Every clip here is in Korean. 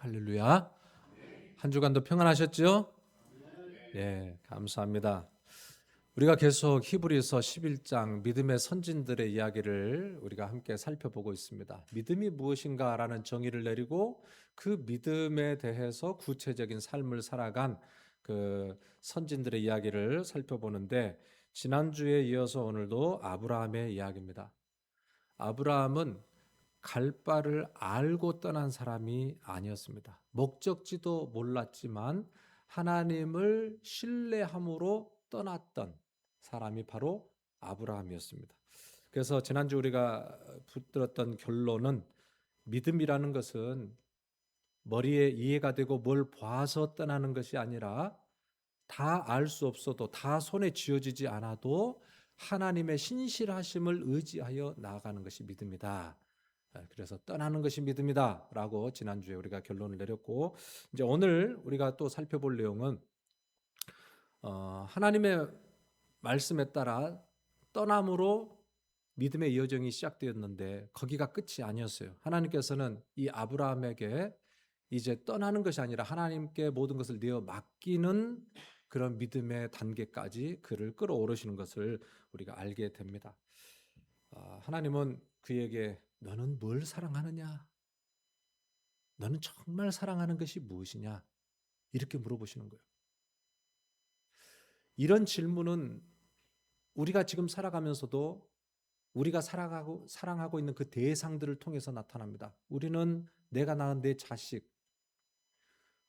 할렐루야. 한 주간도 평안하셨죠? 예, 감사합니다. 우리가 계속 히브리서 11장 믿음의 선진들의 이야기를 우리가 함께 살펴보고 있습니다. 믿음이 무엇인가라는 정의를 내리고 그 믿음에 대해서 구체적인 삶을 살아간 그 선진들의 이야기를 살펴보는데, 지난주에 이어서 오늘도 아브라함의 이야기입니다. 아브라함은 갈 바를 알고 떠난 사람이 아니었습니다. 목적지도 몰랐지만 하나님을 신뢰함으로 떠났던 사람이 바로 아브라함이었습니다. 그래서 지난주 우리가 붙들었던 결론은, 믿음이라는 것은 머리에 이해가 되고 뭘 봐서 떠나는 것이 아니라, 다 알 수 없어도, 다 손에 쥐어지지 않아도 하나님의 신실하심을 의지하여 나아가는 것이 믿음이다. 그래서 떠나는 것이 믿음이다라고 지난주에 우리가 결론을 내렸고, 이제 오늘 우리가 또 살펴볼 내용은 하나님의 말씀에 따라 떠남으로 믿음의 여정이 시작되었는데 거기가 끝이 아니었어요. 하나님께서는 이 아브라함에게 이제 떠나는 것이 아니라 하나님께 모든 것을 내어 맡기는 그런 믿음의 단계까지 그를 끌어오르시는 것을 우리가 알게 됩니다. 하나님은 그에게 너는 뭘 사랑하느냐? 너는 정말 사랑하는 것이 무엇이냐? 이렇게 물어보시는 거예요. 이런 질문은 우리가 지금 살아가면서도 우리가 사랑하고 있는 그 대상들을 통해서 나타납니다. 우리는 내가 낳은 내 자식,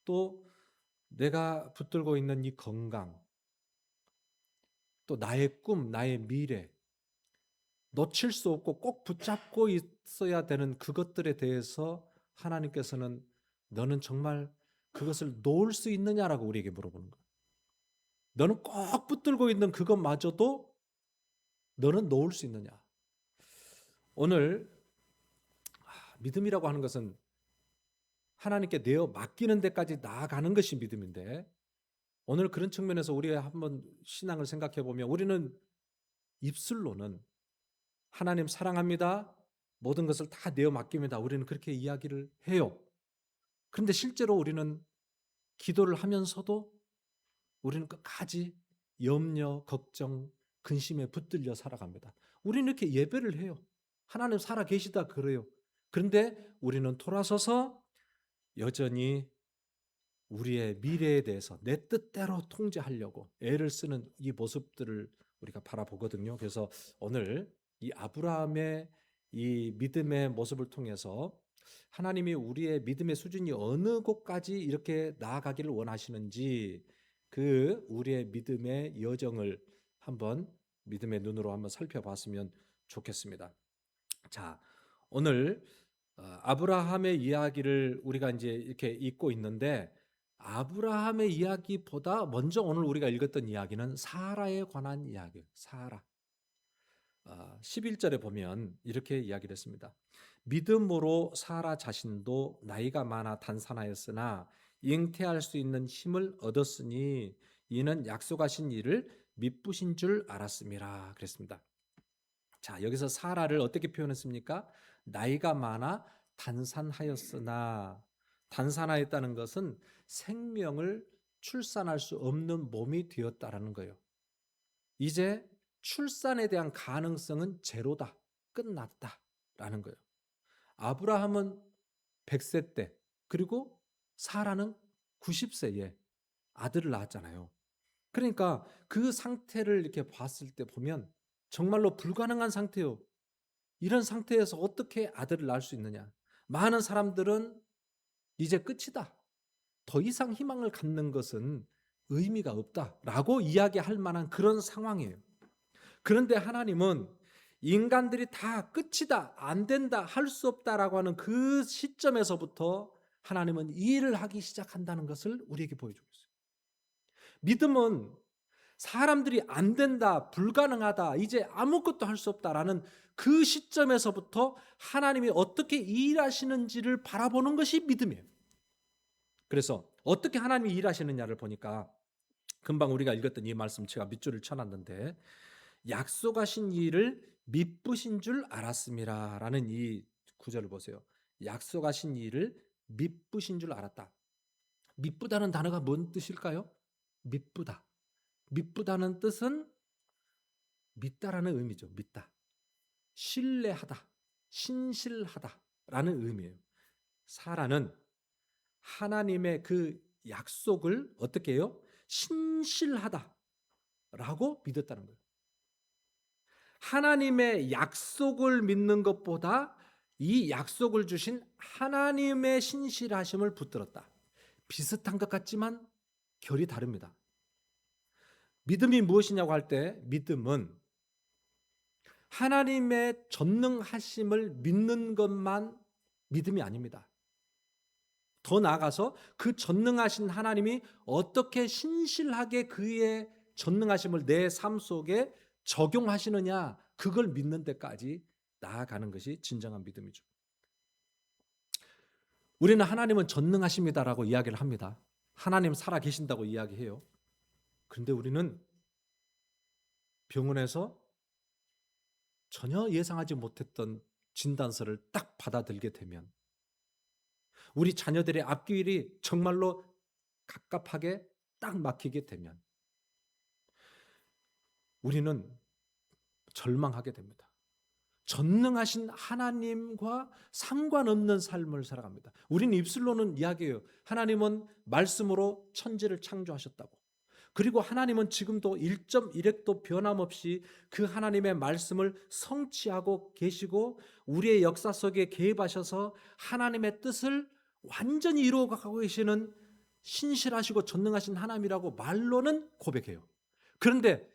또 내가 붙들고 있는 이 건강, 또 나의 꿈, 나의 미래, 놓칠 수 없고 꼭 붙잡고 있어야 되는 그것들에 대해서 하나님께서는 너는 정말 그것을 놓을 수 있느냐라고 우리에게 물어보는 거예요. 너는 꼭 붙들고 있는 그것마저도 너는 놓을 수 있느냐? 오늘 믿음이라고 하는 것은 하나님께 내어 맡기는 데까지 나아가는 것이 믿음인데, 오늘 그런 측면에서 우리가 한번 신앙을 생각해 보면, 우리는 입술로는 하나님 사랑합니다, 모든 것을 다 내어 맡깁니다, 우리는 그렇게 이야기를 해요. 그런데 실제로 우리는 기도를 하면서도 우리는 끝까지 염려, 걱정, 근심에 붙들려 살아갑니다. 우리는 이렇게 예배를 해요. 하나님 살아 계시다 그래요. 그런데 우리는 돌아서서 여전히 우리의 미래에 대해서 내 뜻대로 통제하려고 애를 쓰는 이 모습들을 우리가 바라보거든요. 그래서 오늘 이 아브라함의 이 믿음의 모습을 통해서 하나님이 우리의 믿음의 수준이 어느 곳까지 이렇게 나아가기를 원하시는지, 그 우리의 믿음의 여정을 한번 믿음의 눈으로 한번 살펴봤으면 좋겠습니다. 자, 오늘 아브라함의 이야기를 우리가 이제 이렇게 읽고 있는데, 아브라함의 이야기보다 먼저 오늘 우리가 읽었던 이야기는 사라에 관한 이야기예요. 사라. 11절에 보면 이렇게 이야기를 했습니다. 믿음으로 사라 자신도 나이가 많아 단산하였으나 잉태할 수 있는 힘을 얻었으니 이는 약속하신 일을 미쁘신 줄 알았음이라 그랬습니다. 자, 여기서 사라를 어떻게 표현했습니까? 나이가 많아 단산하였으나, 단산하였다는 것은 생명을 출산할 수 없는 몸이 되었다라는 거예요. 이제 출산에 대한 가능성은 제로다, 끝났다라는 거예요. 아브라함은 100세 때, 그리고 사라는 90세에 아들을 낳았잖아요. 그러니까 그 상태를 이렇게 봤을 때 보면 정말로 불가능한 상태요. 이런 상태에서 어떻게 아들을 낳을 수 있느냐? 많은 사람들은 이제 끝이다, 더 이상 희망을 갖는 것은 의미가 없다라고 이야기할 만한 그런 상황이에요. 그런데 하나님은 인간들이 다 끝이다, 안 된다, 할 수 없다라고 하는 그 시점에서부터 하나님은 일을 하기 시작한다는 것을 우리에게 보여주고 있어요. 믿음은 사람들이 안 된다, 불가능하다, 이제 아무것도 할 수 없다라는 그 시점에서부터 하나님이 어떻게 일하시는지를 바라보는 것이 믿음이에요. 그래서 어떻게 하나님이 일하시느냐를 보니까, 금방 우리가 읽었던 이 말씀 제가 밑줄을 쳐놨는데, 약속하신 일을 미쁘신 줄 알았음이라 라는 이 구절을 보세요. 약속하신 일을 미쁘신 줄 알았다. 미쁘다는 단어가 뭔 뜻일까요? 미쁘다. 미쁘다는 뜻은 믿다라는 의미죠. 믿다. 신뢰하다. 신실하다라는 의미예요. 사라는 하나님의 그 약속을 어떻게 해요? 신실하다라고 믿었다는 거예요. 하나님의 약속을 믿는 것보다 이 약속을 주신 하나님의 신실하심을 붙들었다. 비슷한 것 같지만 결이 다릅니다. 믿음이 무엇이냐고 할 때 믿음은 하나님의 전능하심을 믿는 것만 믿음이 아닙니다. 더 나아가서 그 전능하신 하나님이 어떻게 신실하게 그의 전능하심을 내 삶 속에 적용하시느냐, 그걸 믿는 데까지 나아가는 것이 진정한 믿음이죠. 우리는 하나님은 전능하십니다라고 이야기를 합니다. 하나님 살아 계신다고 이야기해요. 그런데 우리는 병원에서 전혀 예상하지 못했던 진단서를 딱 받아들게 되면, 우리 자녀들의 앞길이 정말로 갑갑하게 딱 막히게 되면 우리는 절망하게 됩니다. 전능하신 하나님과 상관없는 삶을 살아갑니다. 우리는 입술로는 이야기해요. 하나님은 말씀으로 천지를 창조하셨다고. 그리고 하나님은 지금도 1.1획도 변함없이 그 하나님의 말씀을 성취하고 계시고 우리의 역사 속에 개입하셔서 하나님의 뜻을 완전히 이루어가고 계시는 신실하시고 전능하신 하나님이라고 말로는 고백해요. 그런데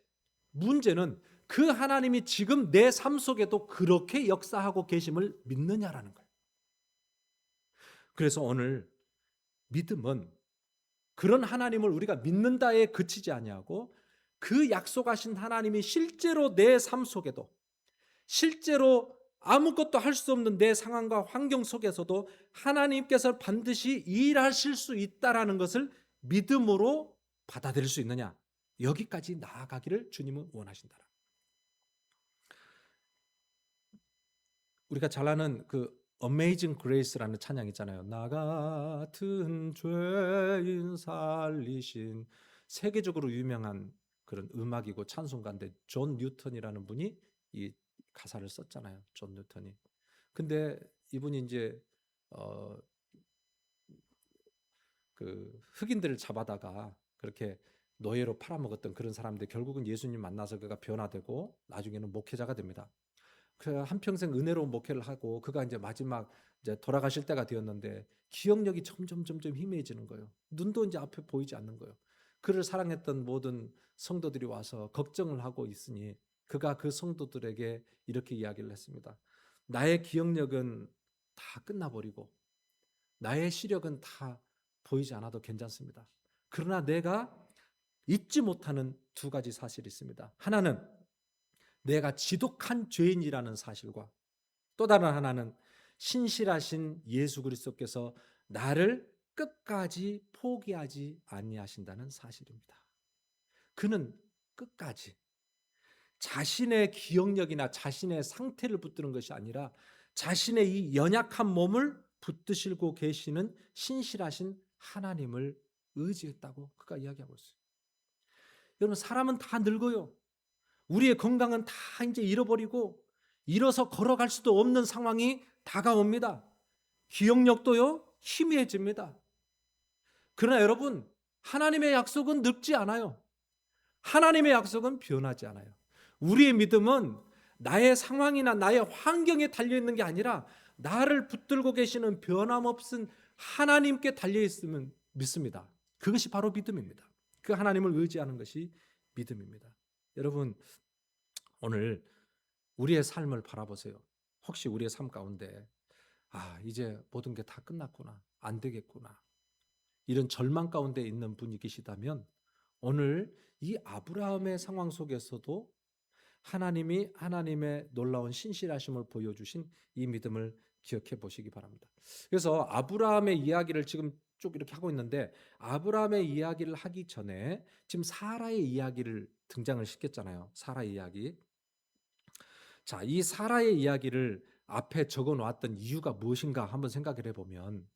문제는 그 하나님이 지금 내 삶 속에도 그렇게 역사하고 계심을 믿느냐라는 거예요. 그래서 오늘 믿음은 그런 하나님을 우리가 믿는다에 그치지 아니하고 그 약속하신 하나님이 실제로 내 삶 속에도, 실제로 아무것도 할 수 없는 내 상황과 환경 속에서도 하나님께서 반드시 일하실 수 있다라는 것을 믿음으로 받아들일 수 있느냐, 여기까지 나아가기를 주님은 원하신다. 우리가 잘 아는 그 Amazing Grace라는 찬양 있잖아요. 나 같은 죄인 살리신, 세계적으로 유명한 그런 음악이고 찬송가인데 존 뉴턴이라는 분이 이 가사를 썼잖아요. 존 뉴턴이. 근데 이분이 이제 어 그 흑인들을 잡아다가 그렇게 노예로 팔아먹었던 그런 사람인데 결국은 예수님 만나서 그가 변화되고 나중에는 목회자가 됩니다. 그 한평생 은혜로운 목회를 하고 그가 이제 마지막 이제 돌아가실 때가 되었는데 기억력이 점점 희미해지는 거예요. 눈도 이제 앞에 보이지 않는 거예요. 그를 사랑했던 모든 성도들이 와서 걱정을 하고 있으니 그가 그 성도들에게 이렇게 이야기를 했습니다. 나의 기억력은 다 끝나버리고 나의 시력은 다 보이지 않아도 괜찮습니다. 그러나 내가 잊지 못하는 두 가지 사실이 있습니다. 하나는 내가 지독한 죄인이라는 사실과 또 다른 하나는 신실하신 예수 그리스도께서 나를 끝까지 포기하지 아니하신다는 사실입니다. 그는 끝까지 자신의 기억력이나 자신의 상태를 붙드는 것이 아니라 자신의 이 연약한 몸을 붙드시고 계시는 신실하신 하나님을 의지했다고 그가 이야기하고 있어요. 여러분, 사람은 다 늙어요. 우리의 건강은 다 이제 잃어버리고 일어서 걸어갈 수도 없는 상황이 다가옵니다. 기억력도요, 희미해집니다. 그러나 여러분, 하나님의 약속은 늙지 않아요. 하나님의 약속은 변하지 않아요. 우리의 믿음은 나의 상황이나 나의 환경에 달려있는 게 아니라 나를 붙들고 계시는 변함없은 하나님께 달려있으면 믿습니다. 그것이 바로 믿음입니다. 그 하나님을 의지하는 것이 믿음입니다. 여러분, 오늘 우리의 삶을 바라보세요. 혹시 우리의 삶 가운데 이제 모든 게 다 끝났구나, 안 되겠구나, 이런 절망 가운데 있는 분이 계시다면 오늘 이 아브라함의 상황 속에서도 하나님이 하나님의 놀라운 신실하심을 보여주신 이 믿음을 기억해 보시기 바랍니다. 그래서 아브라함의 이야기를 지금 쭉 이렇게 하고 있는데 아브라함의 이야기를 하기 전에 지금 사라의 이야기를 등장을 시켰잖아요. 사라의 이야기. 자, 이 사라의 이야기를 앞에 적어 놓았던 이유가 무엇인가 한번 생각을 해보면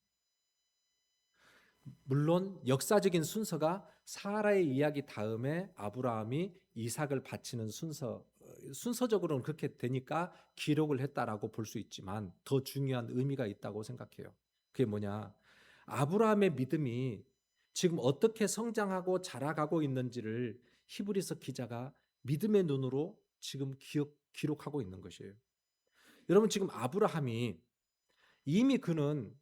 물론 역사적인 순서가 사라의 이야기 다음에 아브라함이 이삭을 바치는 순서적으로는 그렇게 되니까 기록을 했다라고 볼 수 있지만 더 중요한 의미가 있다고 생각해요. 그게 뭐냐? 아브라함의 믿음이 지금 어떻게 성장하고 자라가고 있는지를 히브리서 기자가 믿음의 눈으로 지금 기록하고 있는 것이에요. 여러분, 지금 아브라함이 이미 그는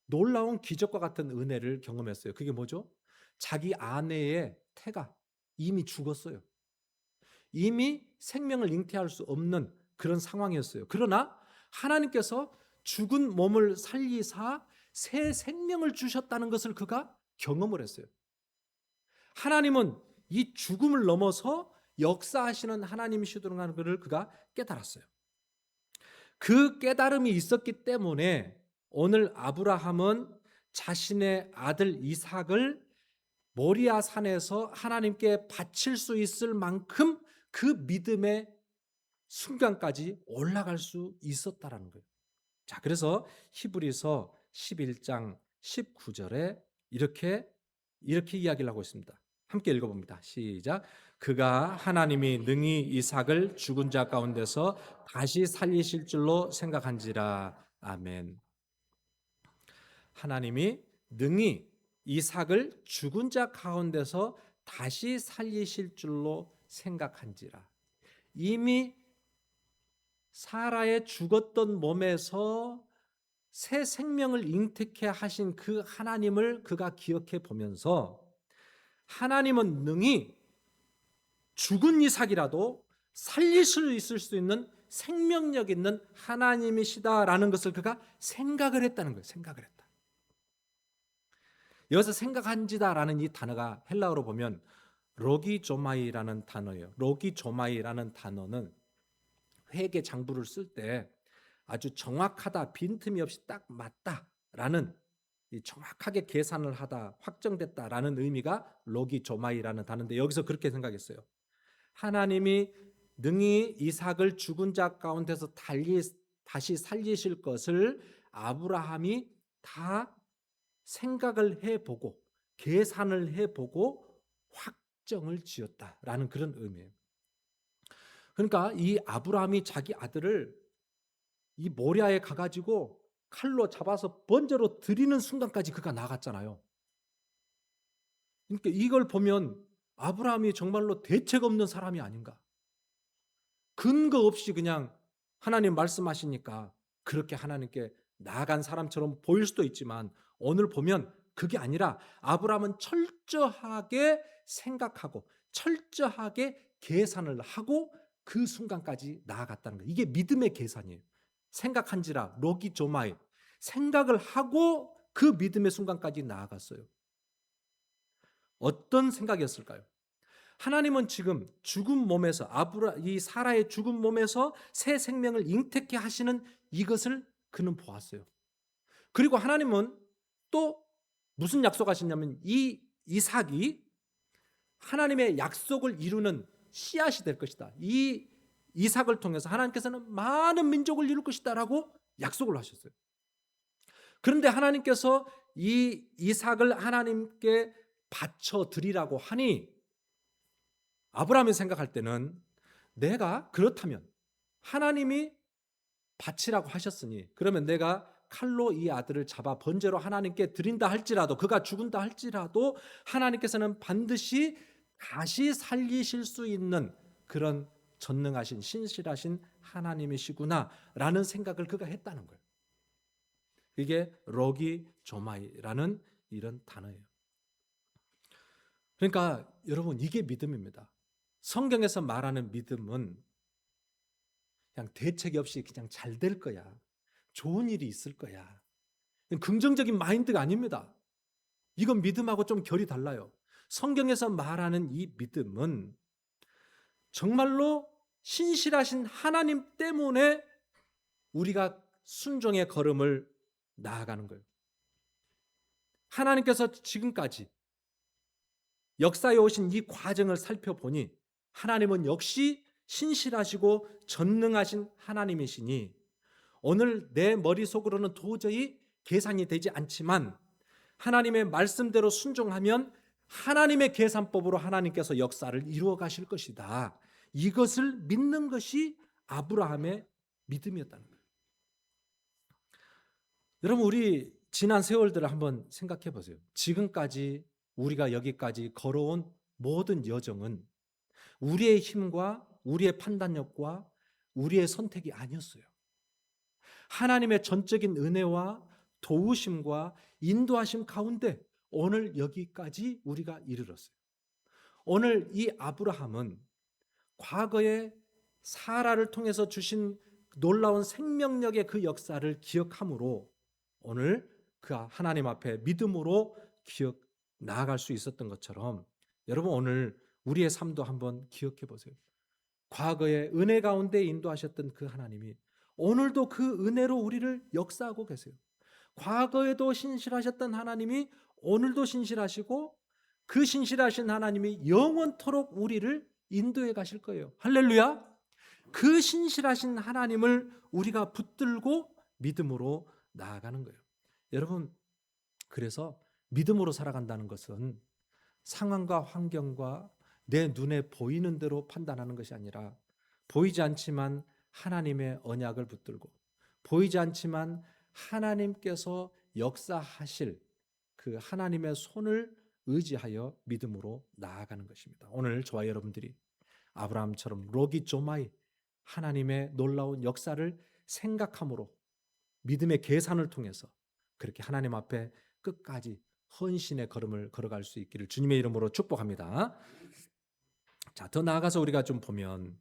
놀라운 기적과 같은 은혜를 경험했어요. 그게 뭐죠? 자기 아내의 태가 이미 죽었어요. 이미 생명을 잉태할 수 없는 그런 상황이었어요. 그러나 하나님께서 죽은 몸을 살리사 새 생명을 주셨다는 것을 그가 경험을 했어요. 하나님은 이 죽음을 넘어서 역사하시는 하나님이시라는 것을 그가 깨달았어요. 그 깨달음이 있었기 때문에 오늘 아브라함은 자신의 아들 이삭을 모리아 산에서 하나님께 바칠 수 있을 만큼 그 믿음의 순간까지 올라갈 수 있었다라는 거예요. 자, 그래서 히브리서 11장 19절에 이렇게 이야기를 하고 있습니다. 함께 읽어봅니다. 시작. 그가 하나님이 능히 이삭을 죽은 자 가운데서 다시 살리실 줄로 생각한지라. 아멘. 하나님이 능히 이삭을 죽은 자 가운데서 다시 살리실 줄로 생각한지라. 이미 사라의 죽었던 몸에서 새 생명을 잉태케 하신 그 하나님을 그가 기억해 보면서 하나님은 능히 죽은 이삭이라도 살릴 수 있을 수 있는 생명력 있는 하나님이시다라는 것을 그가 생각을 했다는 거예요. 생각을 했다. 여기서 생각한지다라는 이 단어가 헬라어로 보면 로기조마이라는 단어예요. 로기조마이라는 단어는 회계 장부를 쓸 때 아주 정확하다, 빈틈이 없이 딱 맞다라는 정확하게 계산을 하다, 확정됐다라는 의미가 로기조마이라는 단어인데 여기서 그렇게 생각했어요. 하나님이 능히 이삭을 죽은 자 가운데서 다시 살리실 것을 아브라함이 다 생각을 해보고 계산을 해보고 확정을 지었다라는 그런 의미예요. 그러니까 이 아브라함이 자기 아들을 이 모리아에 가가지고 칼로 잡아서 번제로 드리는 순간까지 그가 나갔잖아요. 그러니까 이걸 보면 아브라함이 정말로 대책 없는 사람이 아닌가. 근거 없이 그냥 하나님 말씀하시니까 그렇게 하나님께 나아간 사람처럼 보일 수도 있지만 오늘 보면 그게 아니라 아브라함은 철저하게 생각하고 철저하게 계산을 하고 그 순간까지 나아갔다는 거예요. 이게 믿음의 계산이에요. 생각한지라 로기조마이, 생각을 하고 그 믿음의 순간까지 나아갔어요. 어떤 생각이었을까요? 하나님은 지금 죽은 몸에서 이 사라의 죽은 몸에서 새 생명을 잉태케 하시는 이것을 그는 보았어요. 그리고 하나님은 또 무슨 약속하셨냐면 이 이삭이 하나님의 약속을 이루는 씨앗이 될 것이다. 이 이삭을 통해서 하나님께서는 많은 민족을 이룰 것이다라고 약속을 하셨어요. 그런데 하나님께서 이 이삭을 하나님께 바쳐 드리라고 하니 아브라함이 생각할 때는 내가 그렇다면 하나님이 바치라고 하셨으니 그러면 내가 칼로 이 아들을 잡아 번제로 하나님께 드린다 할지라도 그가 죽은다 할지라도 하나님께서는 반드시 다시 살리실 수 있는 그런 전능하신 신실하신 하나님이시구나라는 생각을 그가 했다는 거예요. 이게 로기 조마이라는 이런 단어예요. 그러니까 여러분 이게 믿음입니다. 성경에서 말하는 믿음은 그냥 대책이 없이 그냥 잘 될 거야. 좋은 일이 있을 거야. 긍정적인 마인드가 아닙니다. 이건 믿음하고 좀 결이 달라요. 성경에서 말하는 이 믿음은 정말로 신실하신 하나님 때문에 우리가 순종의 걸음을 나아가는 거예요. 하나님께서 지금까지 역사에 오신 이 과정을 살펴보니 하나님은 역시 신실하시고 전능하신 하나님이시니 오늘 내 머릿속으로는 도저히 계산이 되지 않지만 하나님의 말씀대로 순종하면 하나님의 계산법으로 하나님께서 역사를 이루어 가실 것이다. 이것을 믿는 것이 아브라함의 믿음이었다는 거예요. 여러분, 우리 지난 세월들을 한번 생각해 보세요. 지금까지 우리가 여기까지 걸어온 모든 여정은 우리의 힘과 우리의 판단력과 우리의 선택이 아니었어요. 하나님의 전적인 은혜와 도우심과 인도하심 가운데 오늘 여기까지 우리가 이르렀어요. 오늘 이 아브라함은 과거에 사라를 통해서 주신 놀라운 생명력의 그 역사를 기억함으로 오늘 그 하나님 앞에 믿음으로 나아갈 수 있었던 것처럼 여러분, 오늘 우리의 삶도 한번 기억해 보세요. 과거에 은혜 가운데 인도하셨던 그 하나님이 오늘도 그 은혜로 우리를 역사하고 계세요. 과거에도 신실하셨던 하나님이 오늘도 신실하시고 그 신실하신 하나님이 영원토록 우리를 인도해 가실 거예요. 할렐루야. 그 신실하신 하나님을 우리가 붙들고 믿음으로 나아가는 거예요. 여러분, 그래서 믿음으로 살아간다는 것은 상황과 환경과 내 눈에 보이는 대로 판단하는 것이 아니라 보이지 않지만 하나님의 언약을 붙들고 보이지 않지만 하나님께서 역사하실 그 하나님의 손을 의지하여 믿음으로 나아가는 것입니다. 오늘 저와 여러분들이 아브라함처럼 로기조마이 하나님의 놀라운 역사를 생각함으로 믿음의 계산을 통해서 그렇게 하나님 앞에 끝까지 헌신의 걸음을 걸어갈 수 있기를 주님의 이름으로 축복합니다. 자, 더 나아가서 우리가 좀 보면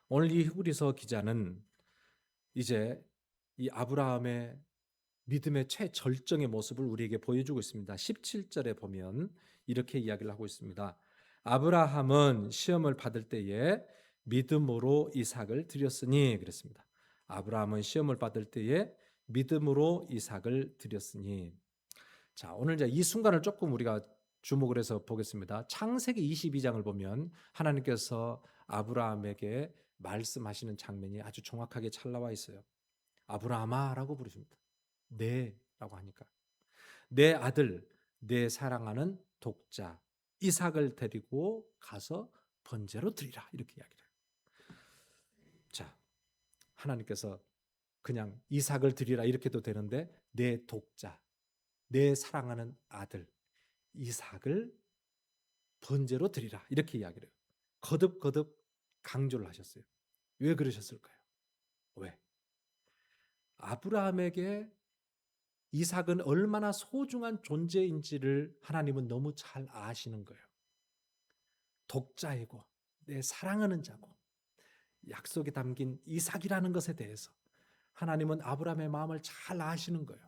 오늘 이 히브리서 기자는 이제 이 아브라함의 믿음의 최절정의 모습을 우리에게 보여주고 있습니다. 17절에 보면 이렇게 이야기를 하고 있습니다. 아브라함은 시험을 받을 때에 믿음으로 이삭을 드렸으니 그랬습니다. 아브라함은 시험을 받을 때에 믿음으로 이삭을 드렸으니. 자, 오늘 이제 이 순간을 조금 우리가 주목을 해서 보겠습니다. 창세기 22장을 보면 하나님께서 아브라함에게 말씀하시는 장면이 아주 정확하게 잘 나와 있어요. 아브라함아라고 부르십니다. 네라고 하니까 내 아들, 내 사랑하는 독자 이삭을 데리고 가서 번제로 드리라 이렇게 이야기를 해요. 자, 하나님께서 그냥 이삭을 드리라 이렇게도 되는데 내 독자, 내 사랑하는 아들 이삭을 번제로 드리라 이렇게 이야기를 해요. 거듭거듭 강조를 하셨어요. 왜 그러셨을까요? 왜? 아브라함에게 이삭은 얼마나 소중한 존재인지를 하나님은 너무 잘 아시는 거예요. 독자이고 내 사랑하는 자고 약속이 담긴 이삭이라는 것에 대해서 하나님은 아브라함의 마음을 잘 아시는 거예요.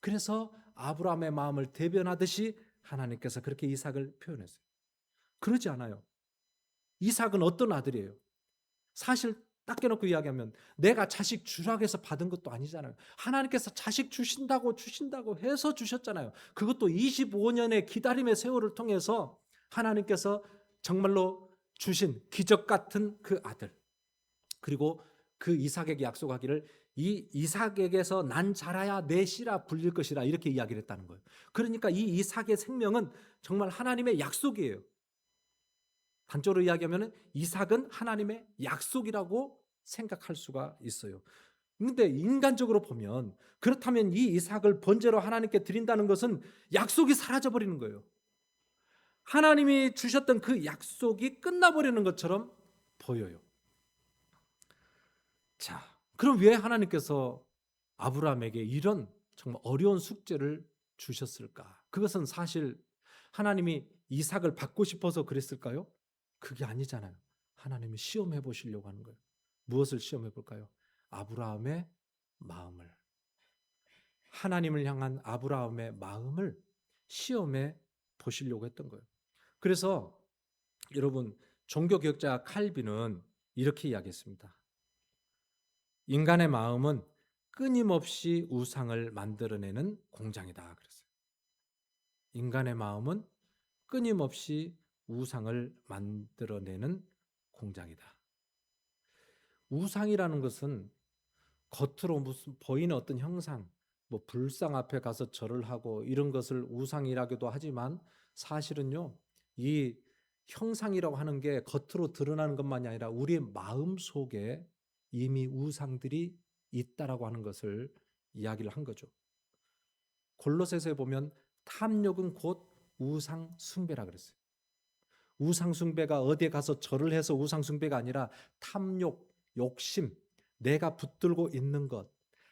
그래서 아브라함의 마음을 대변하듯이 하나님께서 그렇게 이삭을 표현했어요. 그러지 않아요. 이삭은 어떤 아들이에요? 사실 딱 깨놓고 이야기하면 내가 자식 주라고 해서 받은 것도 아니잖아요. 하나님께서 자식 주신다고 해서 주셨잖아요. 그것도 25년의 기다림의 세월을 통해서 하나님께서 정말로 주신 기적 같은 그 아들, 그리고 그 이삭에게 약속하기를 이 이삭에게서 난 자라야 내 씨라 불릴 것이라 이렇게 이야기를 했다는 거예요. 그러니까 이 이삭의 생명은 정말 하나님의 약속이에요. 단적으로 이야기하면 이삭은 하나님의 약속이라고 생각할 수가 있어요. 그런데 인간적으로 보면 그렇다면 이 이삭을 번제로 하나님께 드린다는 것은 약속이 사라져버리는 거예요. 하나님이 주셨던 그 약속이 끝나버리는 것처럼 보여요. 자, 그럼 왜 하나님께서 아브라함에게 이런 정말 어려운 숙제를 주셨을까? 그것은 사실 하나님이 이삭을 받고 싶어서 그랬을까요? 그게 아니잖아요. 하나님이 시험해 보시려고 하는 거예요. 무엇을 시험해 볼까요? 아브라함의 마음을. 하나님을 향한 아브라함의 마음을 시험해 보시려고 했던 거예요. 그래서 여러분, 종교개혁자 칼빈은 이렇게 이야기했습니다. 인간의 마음은 끊임없이 우상을 만들어내는 공장이다 그랬어요. 인간의 마음은 끊임없이 우상을 만들어내는 공장이다. 우상이라는 것은 겉으로 무슨 보이는 어떤 형상, 뭐 불상 앞에 가서 절을 하고 이런 것을 우상이라고도 하지만 사실은요, 이 형상이라고 하는 게 겉으로 드러나는 것만이 아니라 우리의 마음 속에 이미 우상들이 있다라고 하는 것을 이야기를 한 거죠. 골로새서에 보면 탐욕은 곧 우상 숭배라 그랬어요. 우상 숭배가 어디에 가서 절을 해서 우상 숭배가 아니라 탐욕, 욕심, 내가 붙들고 있는 것,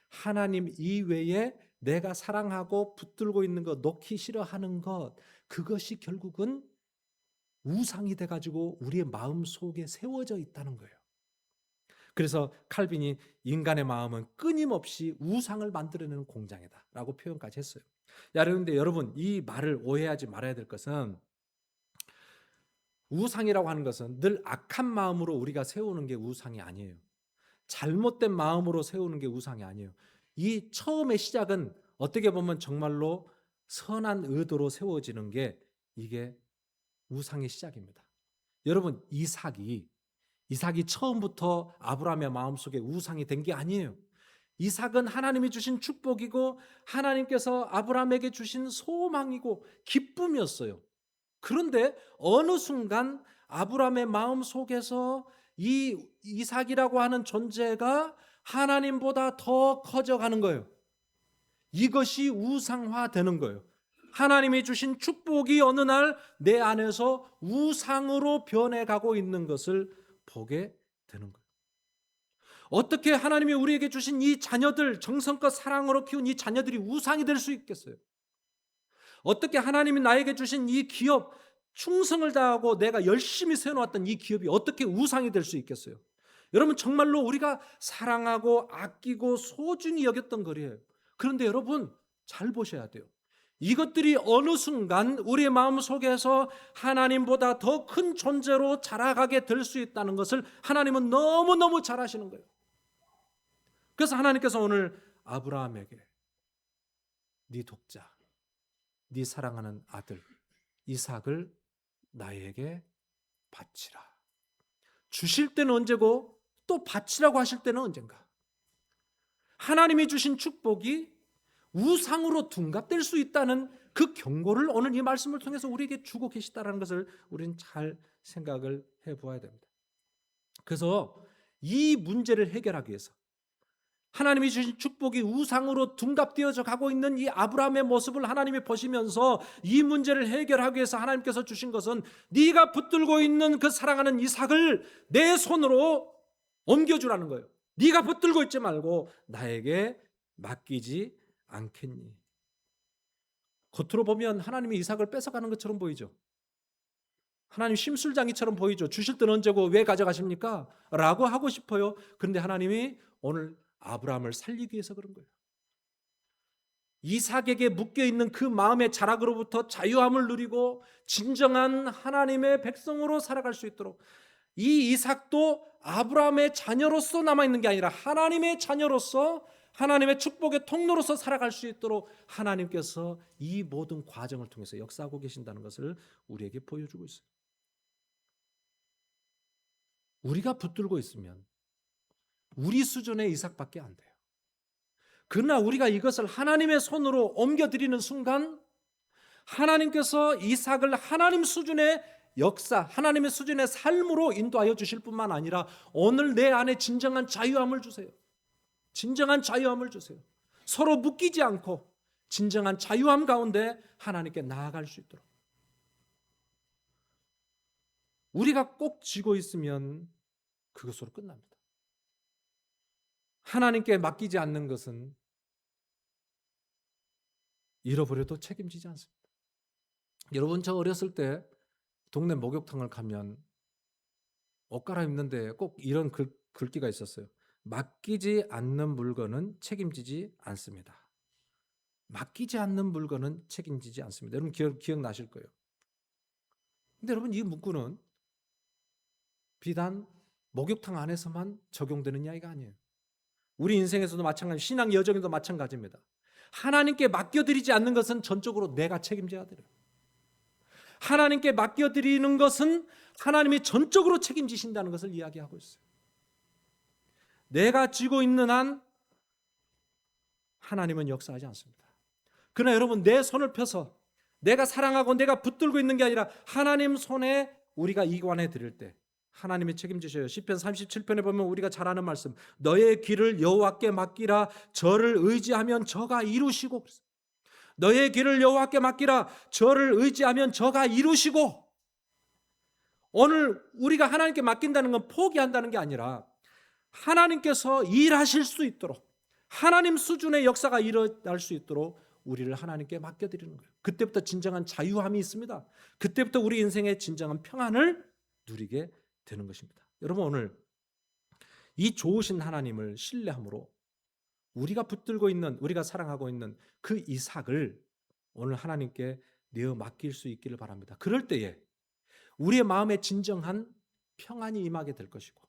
하나님 이외에 내가 사랑하고 붙들고 있는 것, 놓기 싫어하는 것, 그것이 결국은 우상이 돼가지고 우리의 마음 속에 세워져 있다는 거예요. 그래서 칼빈이 인간의 마음은 끊임없이 우상을 만들어내는 공장이다 라고 표현까지 했어요. 그런데 여러분, 이 말을 오해하지 말아야 될 것은, 우상이라고 하는 것은 늘 악한 마음으로 우리가 세우는 게 우상이 아니에요. 잘못된 마음으로 세우는 게 우상이 아니에요. 이 처음의 시작은 어떻게 보면 정말로 선한 의도로 세워지는 게 이게 우상의 시작입니다. 여러분, 이삭이 처음부터 아브라함의 마음속에 우상이 된 게 아니에요. 이삭은 하나님이 주신 축복이고 하나님께서 아브라함에게 주신 소망이고 기쁨이었어요. 그런데 어느 순간 아브라함의 마음 속에서 이 이삭이라고 하는 존재가 하나님보다 더 커져가는 거예요. 이것이 우상화되는 거예요. 하나님이 주신 축복이 어느 날 내 안에서 우상으로 변해가고 있는 것을 보게 되는 거예요. 어떻게 하나님이 우리에게 주신 이 자녀들, 정성껏 사랑으로 키운 이 자녀들이 우상이 될 수 있겠어요? 어떻게 하나님이 나에게 주신 이 기업, 충성을 다하고 내가 열심히 세워놓았던 이 기업이 어떻게 우상이 될 수 있겠어요? 여러분, 정말로 우리가 사랑하고 아끼고 소중히 여겼던 거리예요. 그런데 여러분, 잘 보셔야 돼요. 이것들이 어느 순간 우리의 마음 속에서 하나님보다 더 큰 존재로 자라가게 될 수 있다는 것을 하나님은 너무너무 잘 아시는 거예요. 그래서 하나님께서 오늘 아브라함에게 네 독자, 네 사랑하는 아들 이삭을 나에게 바치라. 주실 때는 언제고 또 바치라고 하실 때는 언젠가. 하나님이 주신 축복이 우상으로 둔갑될 수 있다는 그 경고를 오늘 이 말씀을 통해서 우리에게 주고 계시다는 것을 우리는 잘 생각을 해보아야 됩니다. 그래서 이 문제를 해결하기 위해서 하나님이 주신 축복이 우상으로 둔갑되어져 가고 있는 이 아브라함의 모습을 하나님이 보시면서 이 문제를 해결하기 위해서 하나님께서 주신 것은 네가 붙들고 있는 그 사랑하는 이삭을 내 손으로 옮겨주라는 거예요. 네가 붙들고 있지 말고 나에게 맡기지 않겠니? 겉으로 보면 하나님이 이삭을 뺏어가는 것처럼 보이죠. 하나님 심술장이처럼 보이죠. 주실 때는 언제고 왜 가져가십니까? 라고 하고 싶어요. 그런데 하나님이 오늘 아브라함을 살리기 위해서 그런 거예요. 이삭에게 묶여있는 그 마음의 자락으로부터 자유함을 누리고 진정한 하나님의 백성으로 살아갈 수 있도록, 이 이삭도 아브라함의 자녀로서 남아있는 게 아니라 하나님의 자녀로서 하나님의 축복의 통로로서 살아갈 수 있도록 하나님께서 이 모든 과정을 통해서 역사하고 계신다는 것을 우리에게 보여주고 있어요. 우리가 붙들고 있으면 우리 수준의 이삭밖에 안 돼요. 그러나 우리가 이것을 하나님의 손으로 옮겨드리는 순간 하나님께서 이삭을 하나님 수준의 역사, 하나님의 수준의 삶으로 인도하여 주실 뿐만 아니라 오늘 내 안에 진정한 자유함을 주세요. 진정한 자유함을 주세요. 서로 묶이지 않고 진정한 자유함 가운데 하나님께 나아갈 수 있도록. 우리가 꼭 쥐고 있으면 그것으로 끝납니다. 하나님께 맡기지 않는 것은 잃어버려도 책임지지 않습니다. 여러분, 저 어렸을 때 동네 목욕탕을 가면 옷 갈아입는데 꼭 이런 글귀가 있었어요. 맡기지 않는 물건은 책임지지 않습니다. 맡기지 않는 물건은 책임지지 않습니다. 여러분 기억나실 거예요. 근데 여러분, 이 문구는 비단 목욕탕 안에서만 적용되는 이야기가 아니에요. 우리 인생에서도 마찬가지, 신앙 여정에도 마찬가지입니다. 하나님께 맡겨드리지 않는 것은 전적으로 내가 책임져야 돼요. 하나님께 맡겨드리는 것은 하나님이 전적으로 책임지신다는 것을 이야기하고 있어요. 내가 쥐고 있는 한 하나님은 역사하지 않습니다. 그러나 여러분, 내 손을 펴서 내가 사랑하고 내가 붙들고 있는 게 아니라 하나님 손에 우리가 이관해 드릴 때 하나님이 책임지셔요. 시편 37편에 보면 우리가 잘 아는 말씀, 너의 길을 여호와께 맡기라. 저를 의지하면 저가 이루시고. 너의 길을 여호와께 맡기라. 저를 의지하면 저가 이루시고. 오늘 우리가 하나님께 맡긴다는 건 포기한다는 게 아니라 하나님께서 일하실 수 있도록, 하나님 수준의 역사가 일어날 수 있도록 우리를 하나님께 맡겨드리는 거예요. 그때부터 진정한 자유함이 있습니다. 그때부터 우리 인생의 진정한 평안을 누리게 되는 것입니다. 여러분, 오늘 이 좋으신 하나님을 신뢰함으로 우리가 붙들고 있는, 우리가 사랑하고 있는 그 이삭을 오늘 하나님께 내어 맡길 수 있기를 바랍니다. 그럴 때에 우리의 마음에 진정한 평안이 임하게 될 것이고,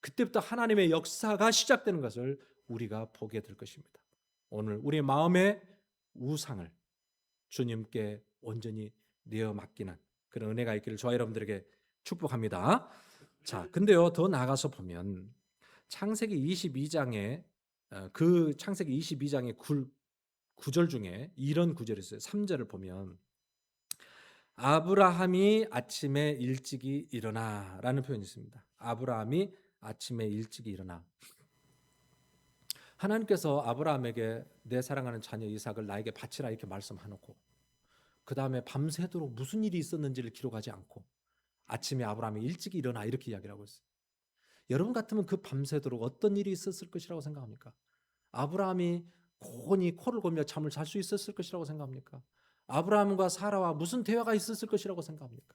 그때부터 하나님의 역사가 시작되는 것을 우리가 보게 될 것입니다. 오늘 우리의 마음의 우상을 주님께 온전히 내어 맡기는 그런 은혜가 있기를 저와 여러분들에게 축복합니다. 자, 근데요, 더 나아가서 보면 창세기 22장에 그 창세기 22장의 구절 중에 이런 구절이 있어요. 3절을 보면 아브라함이 아침에 일찍이 일어나라는 표현이 있습니다. 아브라함이 아침에 일찍이 일어나. 하나님께서 아브라함에게 내 사랑하는 자녀 이삭을 나에게 바치라 이렇게 말씀해놓고 그 다음에 밤새도록 무슨 일이 있었는지를 기록하지 않고 아침에 아브라함이 일찍 일어나 이렇게 이야기를 하고 있어요. 여러분 같으면 그 밤새도록 어떤 일이 있었을 것이라고 생각합니까? 아브라함이 고온히 코를 골며 잠을 잘 수 있었을 것이라고 생각합니까? 아브라함과 사라와 무슨 대화가 있었을 것이라고 생각합니까?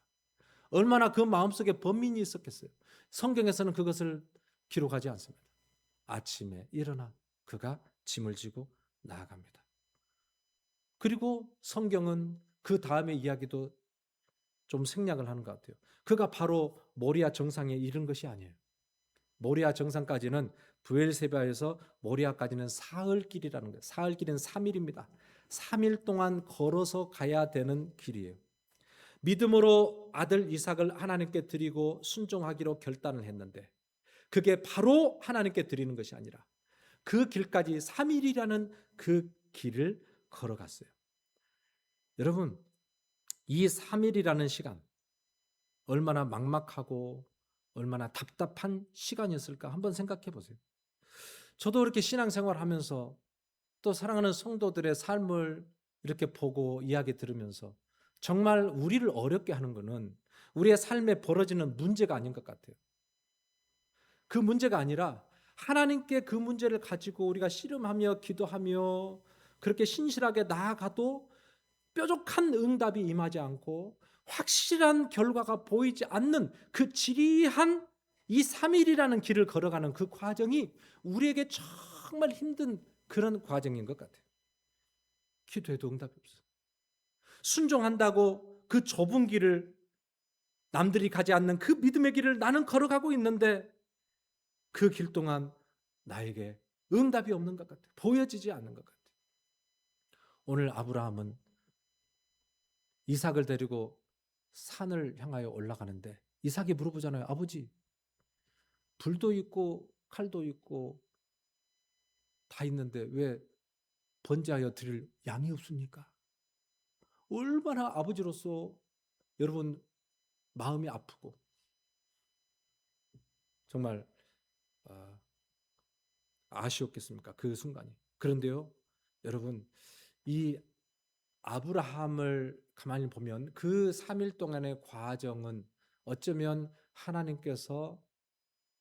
얼마나 그 마음속에 번민이 있었겠어요. 성경에서는 그것을 기록하지 않습니다. 아침에 일어나 그가 짐을 지고 나아갑니다. 그리고 성경은 그 다음의 이야기도 좀 생략을 하는 것 같아요. 그가 바로 모리아 정상에 이른 것이 아니에요. 모리아 정상까지는 브엘세바에서 모리아까지는 사흘길이라는 거예요. 사흘길은 3일입니다. 3일 동안 걸어서 가야 되는 길이에요. 믿음으로 아들 이삭을 하나님께 드리고 순종하기로 결단을 했는데 그게 바로 하나님께 드리는 것이 아니라 그 길까지 3일이라는 그 길을 걸어갔어요. 여러분, 이 3일이라는 시간 얼마나 막막하고 얼마나 답답한 시간이었을까 한번 생각해 보세요. 저도 이렇게 신앙생활 하면서 또 사랑하는 성도들의 삶을 이렇게 보고 이야기 들으면서 정말 우리를 어렵게 하는 것은 우리의 삶에 벌어지는 문제가 아닌 것 같아요. 그 문제가 아니라 하나님께 그 문제를 가지고 우리가 씨름하며 기도하며 그렇게 신실하게 나아가도 뾰족한 응답이 임하지 않고 확실한 결과가 보이지 않는 그 지리한 이 3일이라는 길을 걸어가는 그 과정이 우리에게 정말 힘든 그런 과정인 것 같아요. 기도해도 응답이 없어. 순종한다고 그 좁은 길을 남들이 가지 않는 그 믿음의 길을 나는 걸어가고 있는데 그 길 동안 나에게 응답이 없는 것 같아요. 보여지지 않는 것 같아요. 오늘 아브라함은 이삭을 데리고 산을 향하여 올라가는데 이삭이 물어보잖아요. 아버지, 불도 있고 칼도 있고 다 있는데 왜 번제하여 드릴 양이 없습니까? 얼마나 아버지로서 여러분 마음이 아프고 정말 아쉬웠겠습니까? 그 순간이. 그런데요, 여러분, 이 아브라함을 가만히 보면 그 3일 동안의 과정은 어쩌면 하나님께서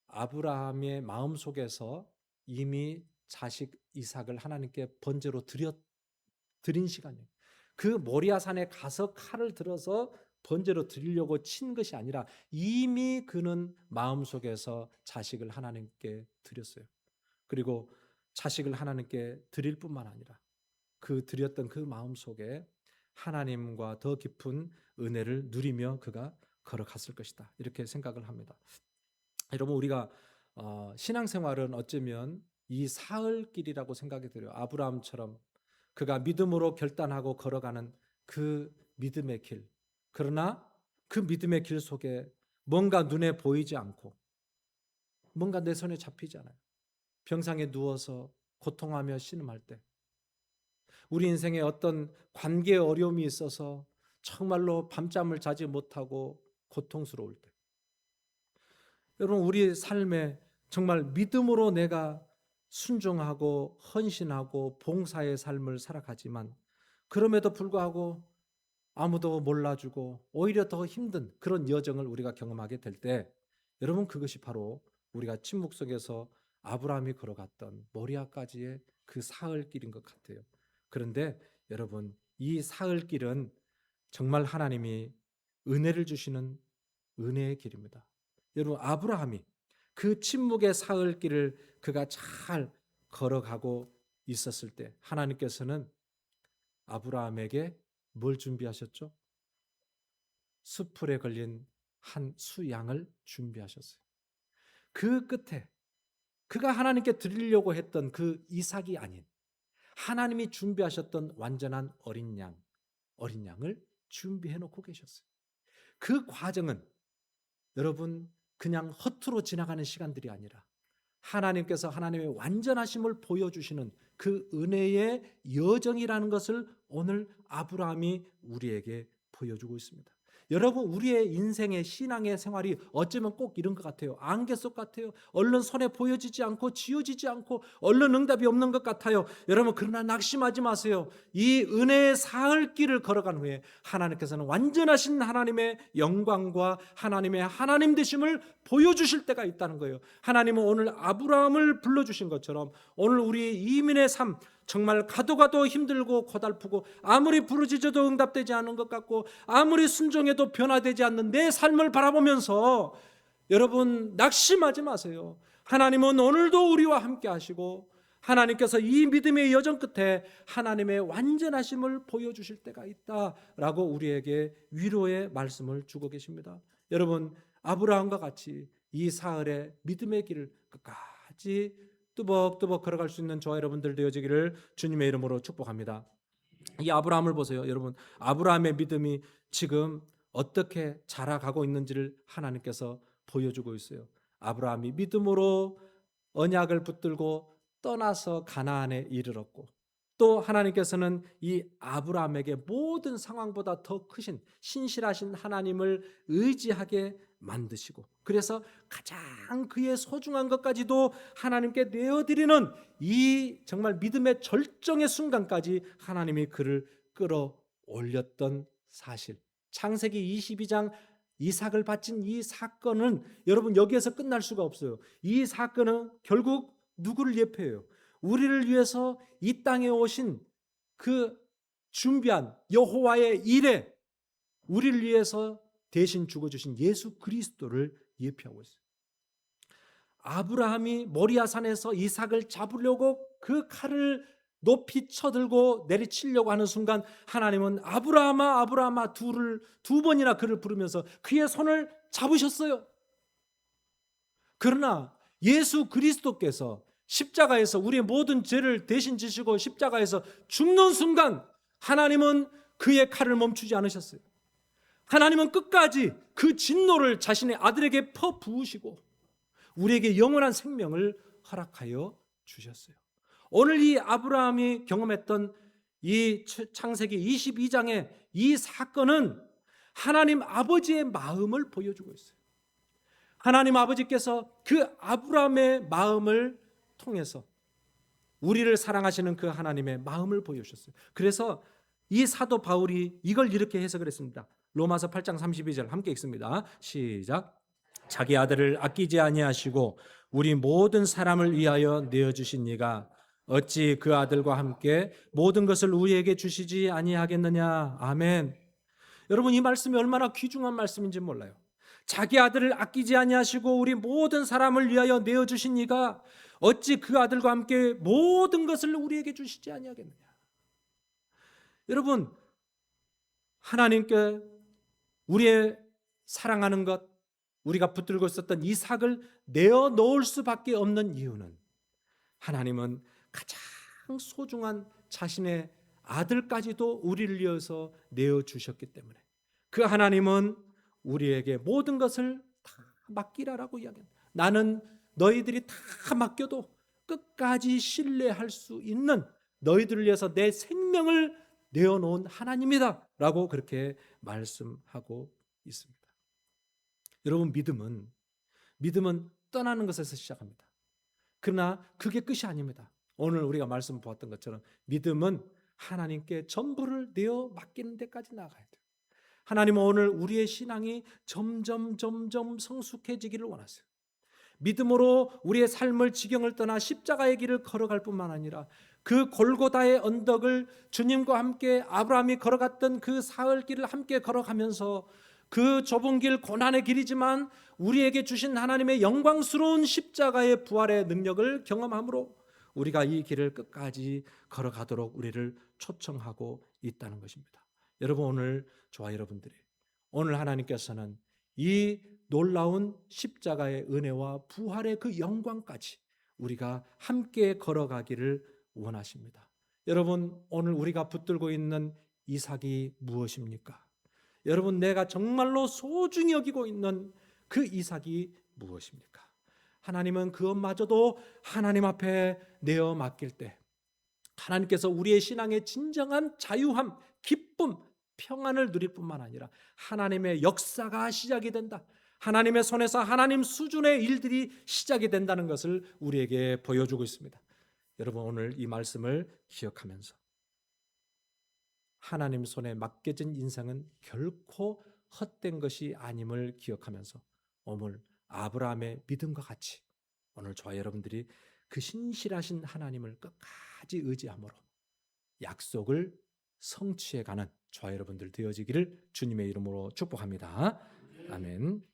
아브라함의 마음속에서 이미 자식 이삭을 하나님께 번제로 드린 시간이에요. 그 모리아산에 가서 칼을 들어서 번제로 드리려고 친 것이 아니라 이미 그는 마음속에서 자식을 하나님께 드렸어요. 그리고 자식을 하나님께 드릴 뿐만 아니라 그 드렸던 그 마음속에 하나님과 더 깊은 은혜를 누리며 그가 걸어갔을 것이다. 이렇게 생각을 합니다. 여러분, 우리가 신앙생활은 어쩌면 이 사흘길이라고 생각이 들어요. 아브라함처럼 그가 믿음으로 결단하고 걸어가는 그 믿음의 길. 그러나 그 믿음의 길 속에 뭔가 눈에 보이지 않고 뭔가 내 손에 잡히지 않아요. 병상에 누워서 고통하며 신음할 때 우리 인생에 어떤 관계에 어려움이 있어서 정말로 밤잠을 자지 못하고 고통스러울 때, 여러분 우리 삶에 정말 믿음으로 내가 순종하고 헌신하고 봉사의 삶을 살아가지만 그럼에도 불구하고 아무도 몰라주고 오히려 더 힘든 그런 여정을 우리가 경험하게 될 때, 여러분 그것이 바로 우리가 침묵 속에서 아브라함이 걸어갔던 모리아까지의 그 사흘길인 것 같아요. 그런데 여러분 이 사흘길은 정말 하나님이 은혜를 주시는 은혜의 길입니다. 여러분 아브라함이 그 침묵의 사흘길을 그가 잘 걸어가고 있었을 때 하나님께서는 아브라함에게 뭘 준비하셨죠? 수풀에 걸린 한 수양을 준비하셨어요. 그 끝에 그가 하나님께 드리려고 했던 그 이삭이 아닌 하나님이 준비하셨던 완전한 어린 양을 준비해 놓고 계셨어요. 그 과정은 여러분 그냥 허투루 지나가는 시간들이 아니라 하나님께서 하나님의 완전하심을 보여주시는 그 은혜의 여정이라는 것을 오늘 아브라함이 우리에게 보여주고 있습니다. 여러분 우리의 인생의 신앙의 생활이 어쩌면 꼭 이런 것 같아요. 안개 속 같아요. 얼른 손에 보여지지 않고 지어지지 않고 얼른 응답이 없는 것 같아요. 여러분 그러나 낙심하지 마세요. 이 은혜의 사흘길을 걸어간 후에 하나님께서는 완전하신 하나님의 영광과 하나님의 하나님 되심을 보여주실 때가 있다는 거예요. 하나님은 오늘 아브라함을 불러주신 것처럼 오늘 우리 이민의 삶, 정말 가도 힘들고 고달프고 아무리 부르짖어도 응답되지 않은 것 같고 아무리 순종해도 변화되지 않는 내 삶을 바라보면서 여러분 낙심하지 마세요. 하나님은 오늘도 우리와 함께 하시고 하나님께서 이 믿음의 여정 끝에 하나님의 완전하심을 보여주실 때가 있다라고 우리에게 위로의 말씀을 주고 계십니다. 여러분 아브라함과 같이 이 사흘의 믿음의 길을 끝까지 뚜벅뚜벅 걸어갈 수 있는 저와 여러분들 되어지기를 주님의 이름으로 축복합니다. 이 아브라함을 보세요. 여러분 아브라함의 믿음이 지금 어떻게 자라가고 있는지를 하나님께서 보여주고 있어요. 아브라함이 믿음으로 언약을 붙들고 떠나서 가나안에 이르렀고, 또 하나님께서는 이 아브라함에게 모든 상황보다 더 크신 신실하신 하나님을 의지하게 만드시고, 그래서 가장 그의 소중한 것까지도 하나님께 내어드리는 이 정말 믿음의 절정의 순간까지 하나님이 그를 끌어올렸던 사실, 창세기 22장 이삭을 바친 이 사건은 여러분 여기에서 끝날 수가 없어요. 이 사건은 결국 누구를 예표해요? 우리를 위해서 이 땅에 오신 그 준비한 여호와의 일에 우리를 위해서 대신 죽어주신 예수 그리스도를 예표하고 있어요. 아브라함이 모리아산에서 이삭을 잡으려고 그 칼을 높이 쳐들고 내리치려고 하는 순간 하나님은 아브라함아 아브라함아 두 번이나 그를 부르면서 그의 손을 잡으셨어요. 그러나 예수 그리스도께서 십자가에서 우리의 모든 죄를 대신 지시고 십자가에서 죽는 순간 하나님은 그의 칼을 멈추지 않으셨어요. 하나님은 끝까지 그 진노를 자신의 아들에게 퍼부으시고 우리에게 영원한 생명을 허락하여 주셨어요. 오늘 이 아브라함이 경험했던 이 창세기 22장의 이 사건은 하나님 아버지의 마음을 보여주고 있어요. 하나님 아버지께서 그 아브라함의 마음을 통해서 우리를 사랑하시는 그 하나님의 마음을 보여주셨어요. 그래서 이 사도 바울이 이걸 이렇게 해석을 했습니다. 로마서 8장 32절 함께 읽습니다. 시작. 자기 아들을 아끼지 아니하시고 우리 모든 사람을 위하여 내어주신 이가 어찌 그 아들과 함께 모든 것을 우리에게 주시지 아니하겠느냐. 아멘. 여러분 이 말씀이 얼마나 귀중한 말씀인지 몰라요. 자기 아들을 아끼지 아니하시고 우리 모든 사람을 위하여 내어주신 이가 어찌 그 아들과 함께 모든 것을 우리에게 주시지 아니하겠느냐. 여러분 하나님께 우리의 사랑하는 것, 우리가 붙들고 있었던 이삭을 내어놓을 수밖에 없는 이유는 하나님은 가장 소중한 자신의 아들까지도 우리를 위해서 내어주셨기 때문에 그 하나님은 우리에게 모든 것을 다 맡기라라고 이야기합니다. 나는 너희들이 다 맡겨도 끝까지 신뢰할 수 있는 너희들을 위해서 내 생명을 내어놓은 하나님이다 라고 그렇게 말씀하고 있습니다. 여러분, 믿음은 떠나는 것에서 시작합니다. 그러나 그게 끝이 아닙니다. 오늘 우리가 말씀 보았던 것처럼 믿음은 하나님께 전부를 내어 맡기는 데까지 나아가야 돼요. 하나님은 오늘 우리의 신앙이 점점 성숙해지기를 원하세요. 믿음으로 우리의 삶을 지경을 떠나 십자가의 길을 걸어갈 뿐만 아니라 그 골고다의 언덕을 주님과 함께 아브라함이 걸어갔던 그 사흘 길을 함께 걸어가면서 그 좁은 길, 고난의 길이지만 우리에게 주신 하나님의 영광스러운 십자가의 부활의 능력을 경험함으로 우리가 이 길을 끝까지 걸어가도록 우리를 초청하고 있다는 것입니다. 여러분, 오늘 저와 여러분들이 오늘 하나님께서는 이 놀라운 십자가의 은혜와 부활의 그 영광까지 우리가 함께 걸어가기를 원하십니다. 여러분, 오늘 우리가 붙들고 있는 이삭이 무엇입니까? 여러분, 내가 정말로 소중히 여기고 있는 그 이삭이 무엇입니까? 하나님은 그것마저도 하나님 앞에 내어 맡길 때 하나님께서 우리의 신앙의 진정한 자유함, 기쁨, 평안을 누릴 뿐만 아니라 하나님의 역사가 시작이 된다. 하나님의 손에서 하나님 수준의 일들이 시작이 된다는 것을 우리에게 보여주고 있습니다. 여러분, 오늘 이 말씀을 기억하면서 하나님 손에 맡겨진 인생은 결코 헛된 것이 아님을 기억하면서 오늘 아브라함의 믿음과 같이 오늘 저와 여러분들이 그 신실하신 하나님을 끝까지 의지함으로 약속을 성취해가는 저와 여러분들 되어지기를 주님의 이름으로 축복합니다. 아멘.